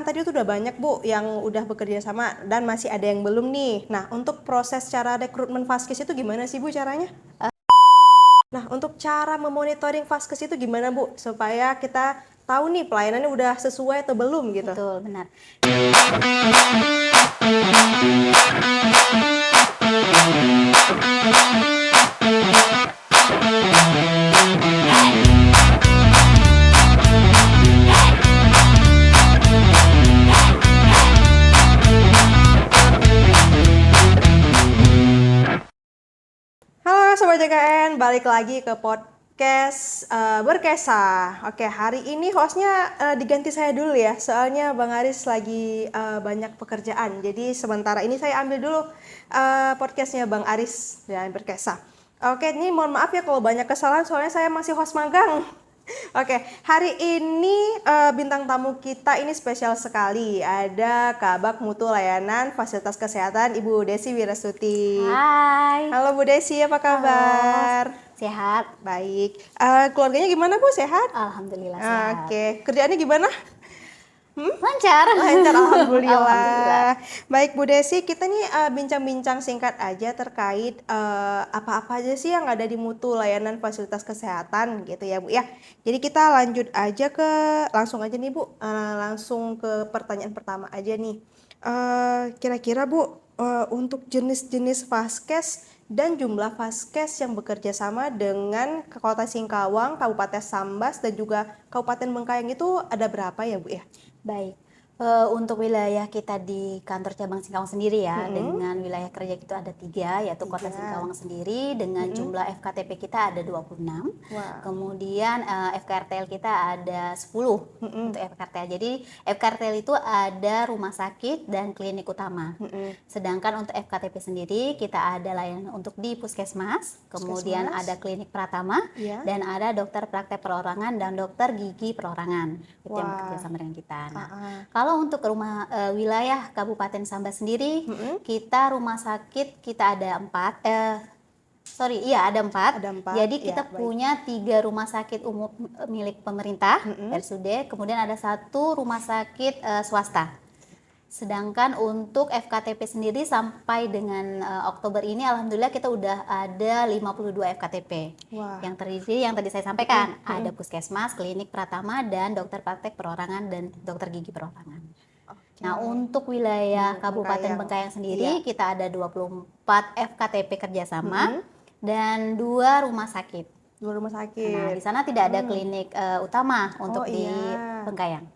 Kan tadi tuh udah banyak Bu yang udah bekerja sama dan masih ada yang belum nih. Nah, untuk proses cara rekrutmen Vaskes itu gimana sih Bu caranya? Nah, untuk cara memonitoring Vaskes itu gimana Bu? Supaya kita tahu nih pelayanannya udah sesuai atau belum gitu. Betul, benar. Halo Sobat JKN, balik lagi ke podcast Berkesah. Oke, hari ini hostnya diganti saya dulu ya, soalnya Bang Aris lagi banyak pekerjaan. Jadi sementara ini saya ambil dulu podcastnya Bang Aris dan Berkesah. Oke, ini mohon maaf ya kalau banyak kesalahan, soalnya saya masih host magang. Oke, hari ini bintang tamu kita ini spesial sekali. Ada Kabak Mutu Layanan Fasilitas Kesehatan Ibu Desi Wirastuti. Hai. Halo Bu Desi, apa kabar? Sehat? Baik. Keluarganya gimana Bu? Sehat? Alhamdulillah sehat. Oke, kerjaannya gimana? Lancar. Lancar, alhamdulillah. Alhamdulillah. Baik Bu Desi, kita nih bincang-bincang singkat aja terkait apa-apa aja sih yang ada di Mutu Layanan Fasilitas Kesehatan gitu ya Bu ya. Jadi kita lanjut aja langsung aja nih Bu, langsung ke pertanyaan pertama aja nih. Kira-kira Bu, untuk jenis-jenis Vaskes dan jumlah Vaskes yang bekerja sama dengan Kota Singkawang, Kabupaten Sambas, dan juga Kabupaten Bengkayang itu ada berapa ya Bu ya? Baik. Untuk wilayah kita di kantor cabang Singkawang sendiri ya, dengan wilayah kerja kita ada 3, yaitu Kota Singkawang sendiri dengan jumlah FKTP kita ada 26. Wow. Kemudian FKRTL kita ada 10 untuk FKRTL. Jadi FKRTL itu ada rumah sakit dan klinik utama. Sedangkan untuk FKTP sendiri kita ada layanan untuk di puskesmas, kemudian ada klinik Pratama, dan ada dokter praktek perorangan dan dokter gigi perorangan. Itu yang bekerja sama dengan kita. Nah, kalau untuk rumah wilayah Kabupaten Sambas sendiri, kita rumah sakit kita ada 4. Ada 4. Jadi kita punya 3 rumah sakit umum milik pemerintah, RSUD, kemudian ada 1 rumah sakit swasta. Sedangkan untuk FKTP sendiri sampai dengan Oktober ini alhamdulillah kita udah ada 52 FKTP. Yang terdiri yang tadi saya sampaikan, ada puskesmas, klinik Pratama, dan dokter praktek perorangan dan dokter gigi perorangan. Nah, untuk wilayah Kabupaten Bengkayang sendiri kita ada 24 FKTP kerjasama dan 2 rumah sakit. 2 rumah sakit. Nah, di sana tidak ada klinik utama untuk di Bengkayang.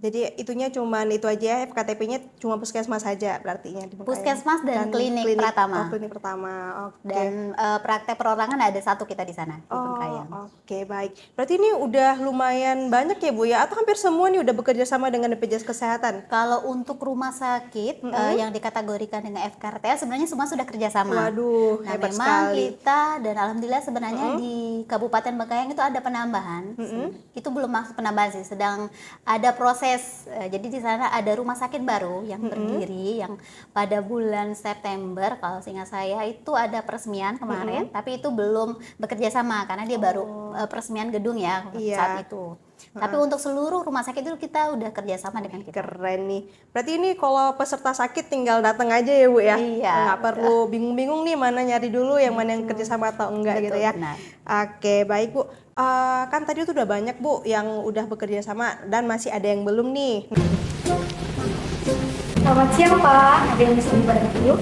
Jadi itunya cuman itu aja, FKTP-nya cuma puskesmas saja berarti di Bengkayang. Puskesmas dan klinik Pratama. Klinik Pratama. Oke. Dan praktek perorangan ada 1 kita di sana di Bengkayang. Oke, baik. Berarti ini udah lumayan banyak ya Bu ya, atau hampir semua nih udah bekerja sama dengan BPJS Kesehatan? Kalau untuk rumah sakit yang dikategorikan dengan FKRTL sebenarnya semua sudah kerjasama. Waduh, nah, hebat memang sekali. kita dan alhamdulillah sebenarnya di Kabupaten Bengkayang itu ada penambahan. Itu belum masuk penambahan sih, sedang ada proses. Jadi di sana ada rumah sakit baru yang berdiri yang pada bulan September kalau seingat saya itu ada peresmian kemarin, tapi itu belum bekerja sama karena dia baru peresmian gedung ya saat itu. Tapi untuk seluruh rumah sakit itu kita udah kerjasama dengan kita. Keren nih. Berarti ini kalau peserta sakit tinggal datang aja ya Bu ya? Iya. Nggak perlu bingung-bingung nih mana nyari dulu yang mana yang kerjasama atau enggak gitu ya? Benar. Oke, baik Bu. Kan tadi tuh udah banyak Bu yang udah bekerja sama dan masih ada yang belum nih. Selamat siang Pak, ada yang bisa dibantu?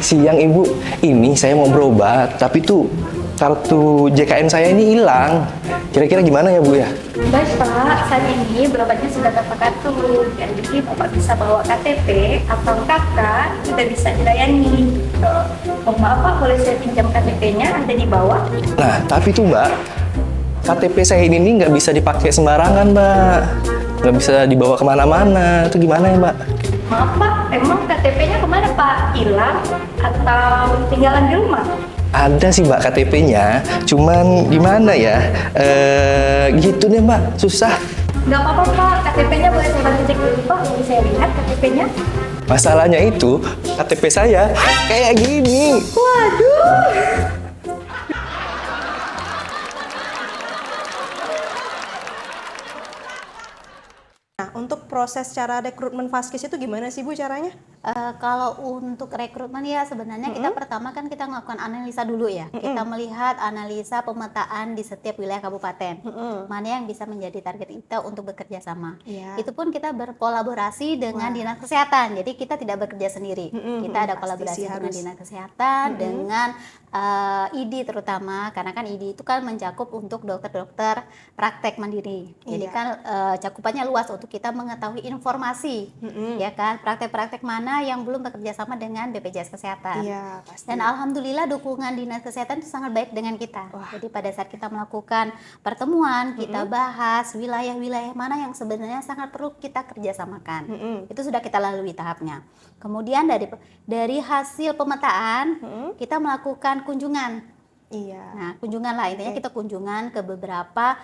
Siang Ibu, ini saya mau berobat, tapi tuh kartu JKN saya ini hilang. Kira-kira gimana ya Bu ya? Baik Pak, saat ini berobatnya sudah tanpa kartu. Jadi Bapak bisa bawa KTP atau KK, sudah bisa dilayani. Maaf Pak, boleh saya pinjam KTP-nya, ada di bawah? Nah, tapi tuh Mbak, KTP saya ini nggak bisa dipakai sembarangan Mbak. Nggak bisa dibawa kemana-mana. Itu gimana ya Mbak? Maaf Pak, emang KTP-nya kemana Pak? Hilang atau tinggalan di rumah? Ada sih Mbak KTP-nya, cuman gimana ya? Gitu deh Mbak, susah. Nggak apa-apa Pak, KTP-nya boleh saya bantu cek dulu Pak, boleh saya lihat KTP-nya? Masalahnya itu, KTP saya kayak gini. Waduh! Nah, Nah, untuk proses cara rekrutmen Vaskes itu gimana sih Bu caranya? Kalau untuk rekrutmen ya sebenarnya kita pertama kan kita melakukan analisa dulu ya. Kita melihat analisa pemetaan di setiap wilayah kabupaten. Mana yang bisa menjadi target kita untuk bekerja sama. Iya. Itu pun kita berkolaborasi dengan Dinas Kesehatan. Jadi kita tidak bekerja sendiri. Kita ada pasti kolaborasi sih dengan harus. Dinas Kesehatan, dengan ID terutama karena kan ID itu kan mencakup untuk dokter-dokter praktek mandiri. Jadi Iya. kan cakupannya luas untuk kita mengetahui informasi, ya kan, praktek-praktek mana yang belum bekerja sama dengan BPJS Kesehatan. Iya, pasti. Dan alhamdulillah dukungan Dinas Kesehatan itu sangat baik dengan kita. Jadi pada saat kita melakukan pertemuan, kita bahas wilayah-wilayah mana yang sebenarnya sangat perlu kita kerjasamakan. Itu sudah kita lalui tahapnya. Kemudian dari hasil pemetaan, kita melakukan kunjungan. Iya. Nah, kunjungan lah intinya kita kunjungan ke beberapa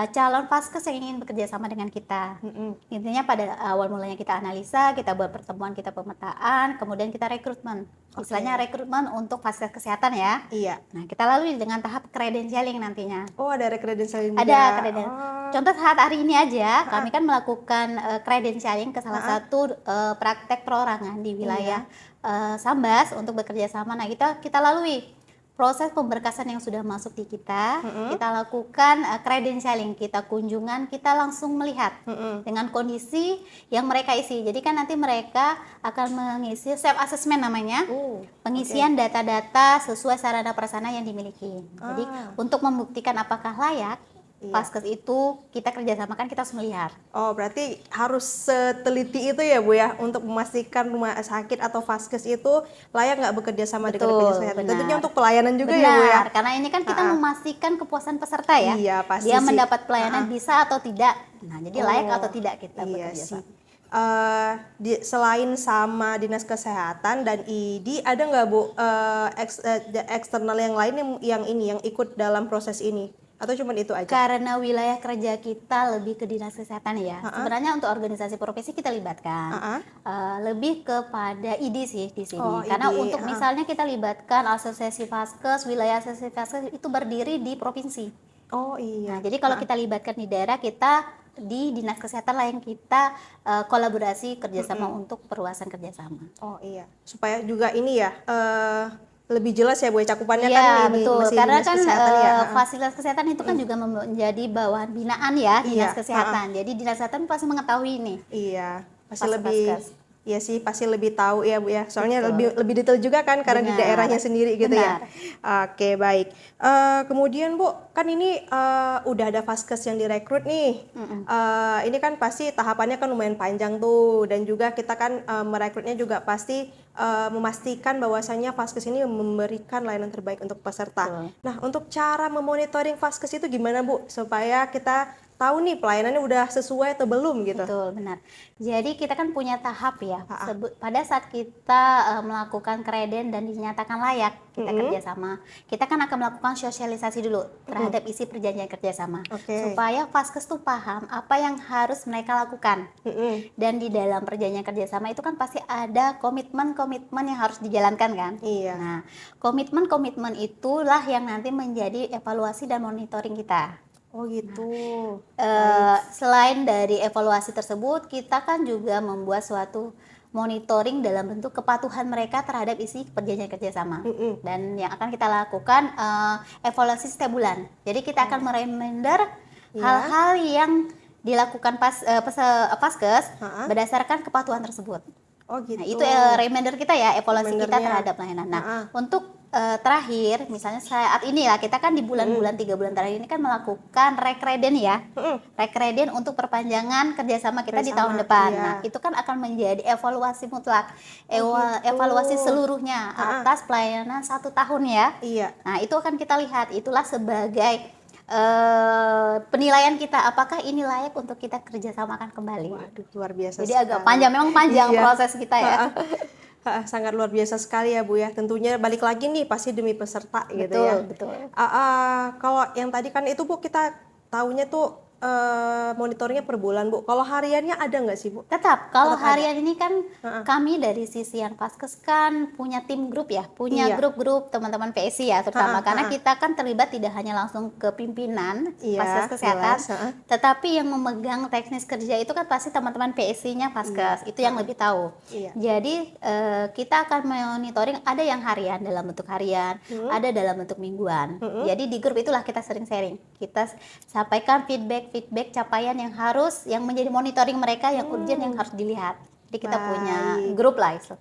calon Vaskes yang ingin bekerja sama dengan kita. Intinya pada awal mulanya kita analisa, kita buat pertemuan, kita pemetaan, kemudian kita rekrutmen. Istilahnya rekrutmen untuk Vaskes kesehatan ya. Iya. Nah, kita lalui dengan tahap credentialing nantinya. Oh, ada credentialing juga. Ada credentialing. Contoh saat hari ini aja, kami kan melakukan credentialing ke salah satu praktek perorangan di wilayah Sambas untuk bekerja sama. Nah, kita lalui proses pemberkasan yang sudah masuk di kita, kita lakukan credentialing, kita kunjungan, kita langsung melihat dengan kondisi yang mereka isi. Jadi kan nanti mereka akan mengisi self assessment namanya, pengisian data-data sesuai sarana prasarana yang dimiliki. Jadi untuk membuktikan apakah layak Vaskes itu kita kerjasamakan, kita harus melihat. Oh, berarti harus seteliti itu ya Bu ya untuk memastikan rumah sakit atau Vaskes itu layak nggak bekerja sama dengan BPJS Kesehatan. benar. Tentunya untuk pelayanan juga ya Bu ya. Karena ini kan kita memastikan kepuasan peserta ya. Iya, pasti Dia sih. mendapat pelayanan bisa atau tidak. Nah, jadi layak atau tidak kita Iya bekerja sih. sama. Selain sama Dinas Kesehatan dan ID, ada nggak Bu eksternal yang lain yang ikut dalam proses ini? Atau cuma itu aja? Karena wilayah kerja kita lebih ke Dinas Kesehatan ya. Sebenarnya untuk organisasi profesi kita libatkan. Lebih kepada ID sih di sini. Oh, Karena ID, untuk misalnya kita libatkan asosiasi Vaskes, wilayah asosiasi Vaskes itu berdiri di provinsi. Oh iya. Nah, jadi kalau kita libatkan di daerah, kita di Dinas Kesehatan lah yang kita kolaborasi kerjasama untuk perluasan kerjasama. Oh iya. Supaya juga ini ya lebih jelas ya Bu, cakupannya Iya, kan ini betul. masih Karena Dinas kan Kesehatan ya. fasilitas kesehatan itu kan juga menjadi bawahan binaan ya Dinas Kesehatan. Jadi Dinas Kesehatan pasti mengetahui ini. Iya, pasti Vaskes. lebih. Iya sih, pasti lebih tahu ya Bu ya. Soalnya lebih detail juga kan karena di daerahnya sendiri gitu ya. Oke, baik. Kemudian Bu, kan ini udah ada Vaskes yang direkrut nih. Ini kan pasti tahapannya kan lumayan panjang tuh, dan juga kita kan merekrutnya juga pasti memastikan bahwasannya Vaskes ini memberikan layanan terbaik untuk peserta. Nah, untuk cara memonitoring Vaskes itu gimana Bu? Supaya kita tahu nih pelayanannya udah sesuai atau belum gitu. Betul, benar. Jadi kita kan punya tahap ya. Pada saat kita melakukan kreden dan dinyatakan layak kita kerjasama, kita kan akan melakukan sosialisasi dulu terhadap isi perjanjian kerjasama, supaya Vaskes tuh paham apa yang harus mereka lakukan. Dan di dalam perjanjian kerjasama itu kan pasti ada komitmen-komitmen yang harus dijalankan kan. Iya. Nah, komitmen-komitmen itulah yang nanti menjadi evaluasi dan monitoring kita. Oh gitu. Selain dari evaluasi tersebut, kita kan juga membuat suatu monitoring dalam bentuk kepatuhan mereka terhadap isi perjanjian kerjasama. Dan yang akan kita lakukan evaluasi setiap bulan. Jadi kita akan mereminder hal-hal yang dilakukan Vaskes berdasarkan kepatuhan tersebut. Oh gitu. Nah, itu reminder kita ya, evaluasi kita terhadap layanan. Nah, untuk terakhir, misalnya saat ini lah, kita kan di bulan-bulan 3 bulan terakhir ini kan melakukan rekreden ya. Rekreden untuk perpanjangan kerjasama kita di tahun depan. Nah, itu kan akan menjadi evaluasi mutlak. Evaluasi seluruhnya atas pelayanan 1 tahun ya. Iya. Nah, itu akan kita lihat. Itulah sebagai penilaian kita, apakah ini layak untuk kita kerjasamakan kembali. Waduh, luar biasa. Jadi agak panjang, memang panjang proses kita ya. Sangat luar biasa sekali ya Bu ya. Tentunya balik lagi nih pasti demi peserta gitu ya. Betul. Kalau yang tadi kan itu Bu kita taunya tuh monitoringnya per bulan, Bu. Kalau hariannya ada nggak sih, Bu? Tetap, kalau Tetap ada. harian ini kan kami dari sisi yang Paskes kan punya tim grup ya, punya Iya. grup-grup teman-teman PSI ya terutama, karena kita kan terlibat tidak hanya langsung ke pimpinan Iya, Paskes Kesehatan, jelas, tetapi yang memegang teknis kerja itu kan pasti teman-teman PSI-nya Paskes, itu yang lebih tahu. Iya. Jadi kita akan monitoring, ada yang harian dalam bentuk harian, ada dalam bentuk mingguan. Jadi di grup itulah kita sering sharing, kita sampaikan feedback capaian yang menjadi monitoring mereka yang urgent yang harus dilihat. Jadi kita punya grup lah itu.